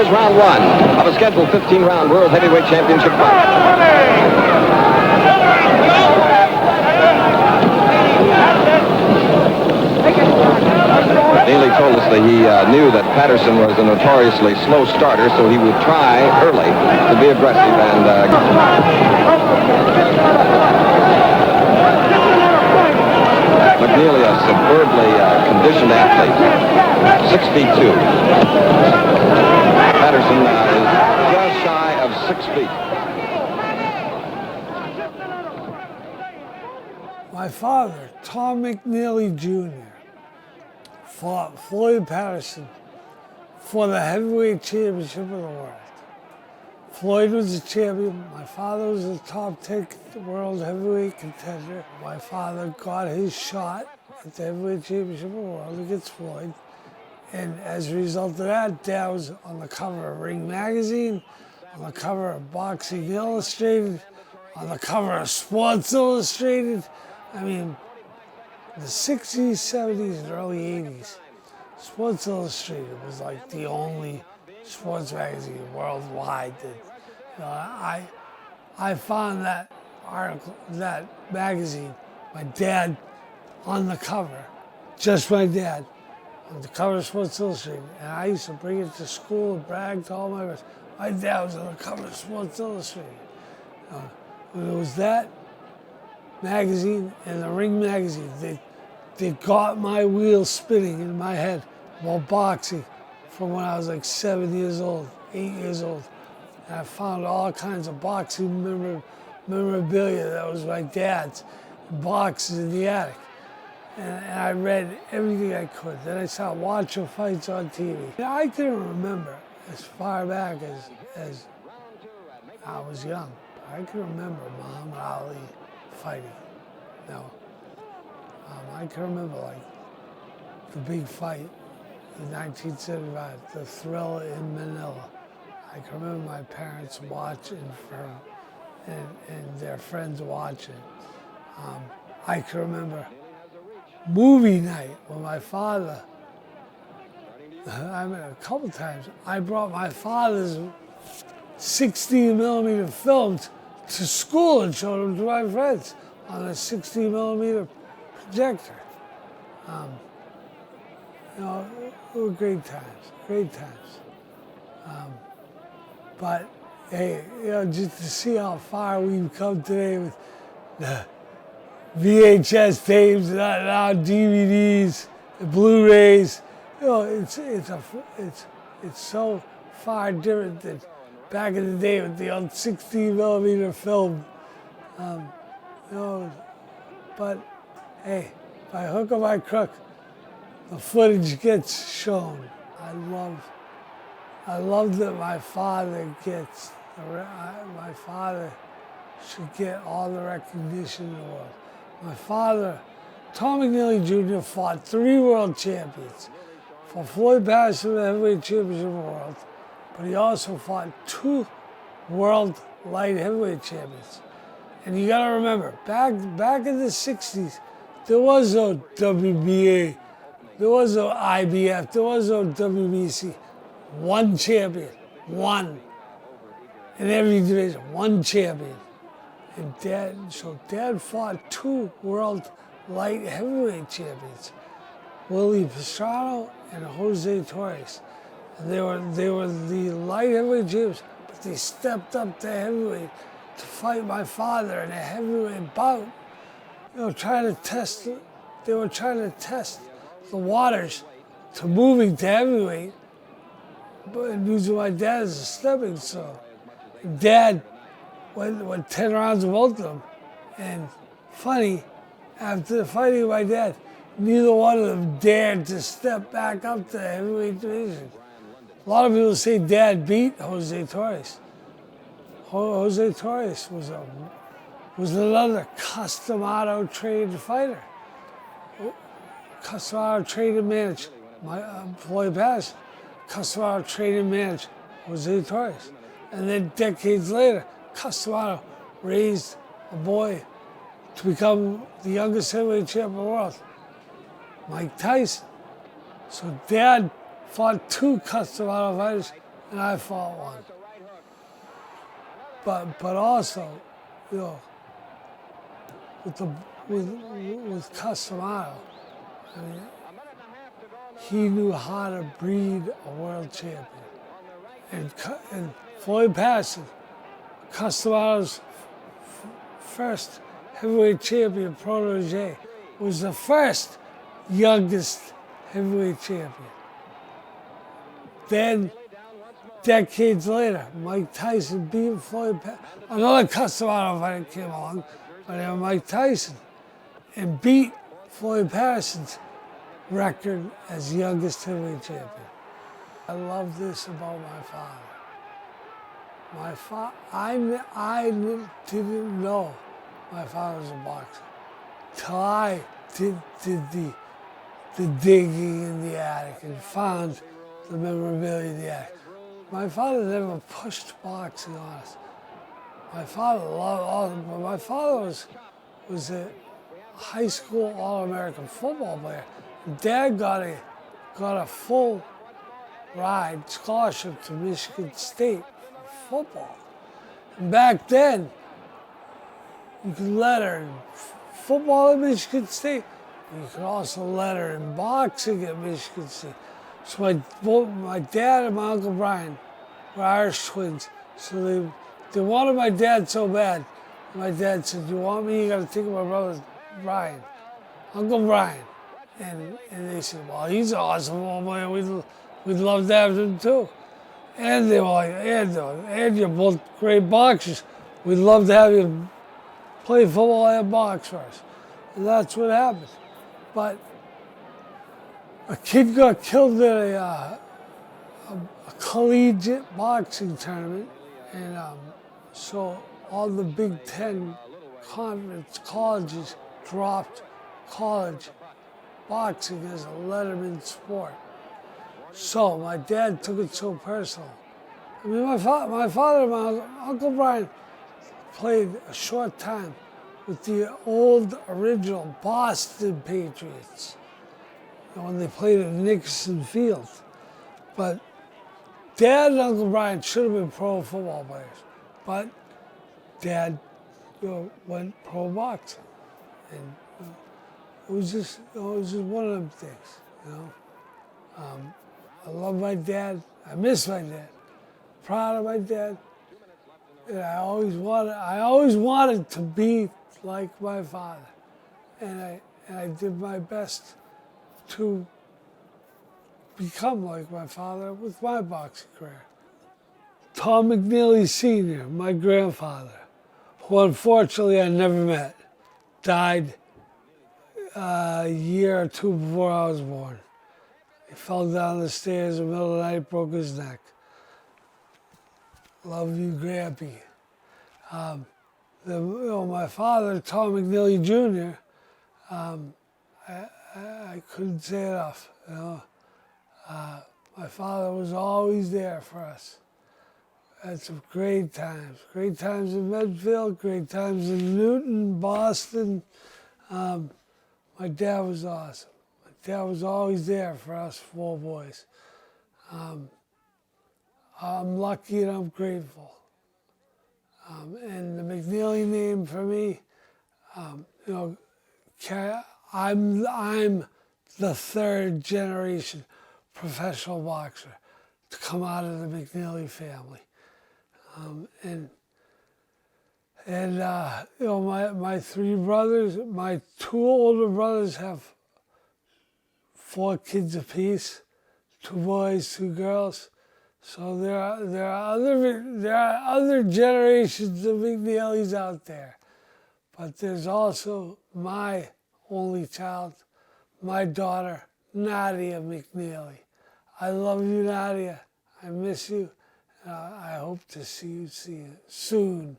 here's round one of a scheduled 15-round World Heavyweight Championship fight. Neely told us that he knew that Patterson was a notoriously slow starter, so he would try early to be aggressive. And McNeely, a superbly conditioned athlete, 6'2". Patterson is just shy of 6 feet. My father, Tom McNeely Jr., fought Floyd Patterson for the heavyweight championship of the world. Floyd was the champion. My father was the top 10 world heavyweight contender. My father got his shot at the heavyweight championship of the world against Floyd. And as a result of that, Dad was on the cover of Ring Magazine, on the cover of Boxing Illustrated, on the cover of Sports Illustrated. I mean, the 60s, 70s, and early 80s, Sports Illustrated was like the only sports magazine worldwide that, I found that article, that magazine, my dad on the cover, just my dad, on the cover of Sports Illustrated. And I used to bring it to school and brag to all my friends. My dad was on the cover of Sports Illustrated. When it was that magazine and the Ring Magazine, they got my wheels spinning in my head about boxing from when I was like 7 years old, 8 years old. And I found all kinds of boxing memorabilia that was my dad's, boxes in the attic. And I read everything I could. Then I started watching fights on TV. I can remember as far back as I was young. I can remember Muhammad Ali fighting. I can remember like the big fight in 1975, the Thrill in Manila. I can remember my parents watching and their friends watching. I can remember movie night when my father, a couple times, I brought my father's 16mm films to school and showed them to my friends on a 16mm projector. It were great times. But hey, just to see how far we've come today with the VHS tapes and now DVDs, the Blu-rays, it's so far different than back in the day with the old 16mm film. But hey, by hook or by crook, the footage gets shown. I love that my father should get all the recognition in the world. My father, Tom McNeely Jr., fought 3 world champions. For Floyd Patterson, the heavyweight championship of the world, but he also fought 2 world light heavyweight champions. And you gotta remember, back in the 60s, there was no WBA, there was no IBF, there was no WBC. One champion, one. In every division, one champion. And Dad fought 2 world light heavyweight champions, Willie Pastrana and Jose Torres. And they were the light heavyweight champions, but they stepped up to heavyweight to fight my father in a heavyweight bout. They were trying to test the waters to moving to heavyweight, but using my dad as a stepping stone. Dad went 10 rounds with both of them. And funny, after the fighting with my dad, neither one of them dared to step back up to the heavyweight division. A lot of people say Dad beat Jose Torres. Jose Torres was another Cus D'Amato trained fighter. Cus D'Amato trained and managed Floyd Patterson. Cus D'Amato trained and managed Jose Torres. And then decades later, Cus D'Amato raised a boy to become the youngest heavyweight champion of the world, Mike Tyson. So Dad fought 2 Cus D'Amato fighters and I fought one. But also, you know, with Casamaro, I mean, he knew how to breed a world champion. And Floyd Patterson, Castamaro's first heavyweight champion protege, was the first youngest heavyweight champion. Then, decades later, Mike Tyson beat Floyd Patterson. Another Casamaro fighter came along, by the name of Mike Tyson, and beat Floyd Patterson's record as youngest heavyweight champion. I love this about my father. I didn't know my father was a boxer till I did the digging in the attic and found the memorabilia in the attic. My father never pushed boxing on us. My father loved all. My father was a high school All-American football player. Dad got a full ride scholarship to Michigan State for football. And back then, you could letter in football at Michigan State. You could also letter in boxing at Michigan State. So both my dad and my Uncle Brian were Irish twins. So they wanted my dad so bad. My dad said, "You want me? You got to think of my brother Brian, Uncle Brian." And they said, "Well, he's awesome. Oh, man, we'd love to have him too." And they were like, "And you're both great boxers. We'd love to have you play football and box for us." And that's what happened. But a kid got killed at a collegiate boxing tournament, and so all the Big Ten conference colleges dropped college boxing as a letterman sport. So my dad took it so personal. I mean, my father and my Uncle Brian played a short time with the old original Boston Patriots when they played at Nickerson Field. But Dad and Uncle Brian should have been pro football players, but Dad went pro boxing, and it was just one of them things, I love my dad. I miss my dad. Proud of my dad. And I always wanted to be like my father, and I did my best to become like my father with my boxing career. Tom McNeely Sr., my grandfather, who unfortunately I never met, died a year or two before I was born. He fell down the stairs in the middle of the night, broke his neck. Love you, Grampy. My father, Tom McNeely Jr., I couldn't say enough. My father was always there for us. Had some great times in Medfield, great times in Newton, Boston. My dad was awesome. My dad was always there for us four boys. I'm lucky and I'm grateful. And the McNeely name for me, I'm the third generation professional boxer to come out of the McNeely family. My three brothers, my two older brothers have 4 kids apiece, 2 boys, 2 girls. So there are other generations of McNeelys out there, but there's also my only child, my daughter, Nadia McNeely. I love you, Nadia. I miss you. I hope to see you soon.